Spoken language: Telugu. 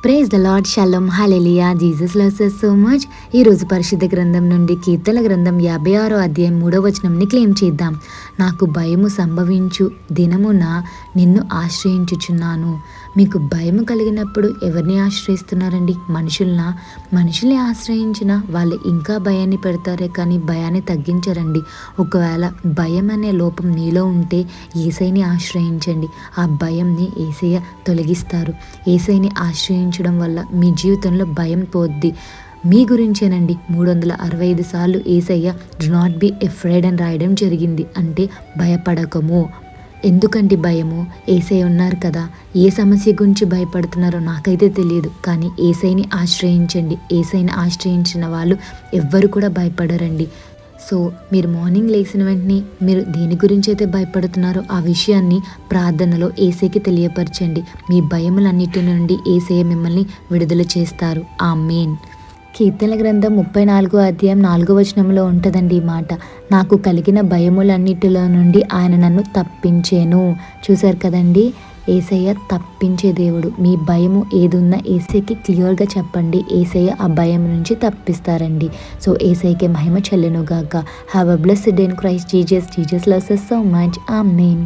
Praise the lord, shalom, hallelujah, Jesus loves us so much. ఈరోజు పరిశుద్ధ గ్రంథం నుండి కీర్తనల గ్రంథం 56వ అధ్యాయం 3వ వచనంని క్లెయిమ్ చేద్దాం. నాకు భయము సంభవించు దినమున నిన్ను ఆశ్రయించుచున్నాను. మీకు భయము కలిగినప్పుడు ఎవరిని ఆశ్రయిస్తున్నారండి? మనుషుల్ని ఆశ్రయించిన వాళ్ళు ఇంకా భయాన్ని పెడతారే కానీ భయాన్ని తగ్గించరండి. ఒకవేళ భయం అనే లోపం నీలో ఉంటే యేసయ్యని ఆశ్రయించండి. ఆ భయంని యేసయ్య తొలగిస్తారు. యేసయ్యని ఆశ్రయించడం వల్ల మీ జీవితంలో భయం పోద్ది. మీ గురించేనండి 365 సార్లు యేసయ్య డు నాట్ బి ఎఫ్రైడ్ అని రాయడం జరిగింది. అంటే భయపడకము. ఎందుకంటే భయము? యేసయ్య ఉన్నారు కదా. ఏ సమస్య గురించి భయపడుతున్నారో నాకైతే తెలియదు, కానీ యేసయ్యని ఆశ్రయించండి. యేసయ్యని ఆశ్రయించిన వాళ్ళు ఎవ్వరు కూడా భయపడరండి. సో మీరు మార్నింగ్ లేచిన వెంటనే మీరు దేని గురించి అయితే భయపడుతున్నారో ఆ విషయాన్ని ప్రార్థనలో యేసయ్యకి తెలియపరచండి. మీ భయములన్నిటి నుండి యేసయ్య మిమ్మల్ని విడుదల చేస్తారు. ఆమేన్. కీర్తనల గ్రంథం 34వ అధ్యాయం 4వ వచనంలో ఉంటుందండి ఈ మాట. నాకు కలిగిన భయములన్నిటిలో నుండి ఆయన నన్ను తప్పించేను. చూశారు కదండి, యేసయ్య తప్పించే దేవుడు. మీ భయము ఏదున్నా యేసయ్యకి క్లియర్గా చెప్పండి. యేసయ్య ఆ భయం నుంచి తప్పిస్తారండి. సో యేసయ్యకి మహిమ చెల్లెను గాక. Have a blessed day in Christ Jesus. Jesus loves us so much. Amen.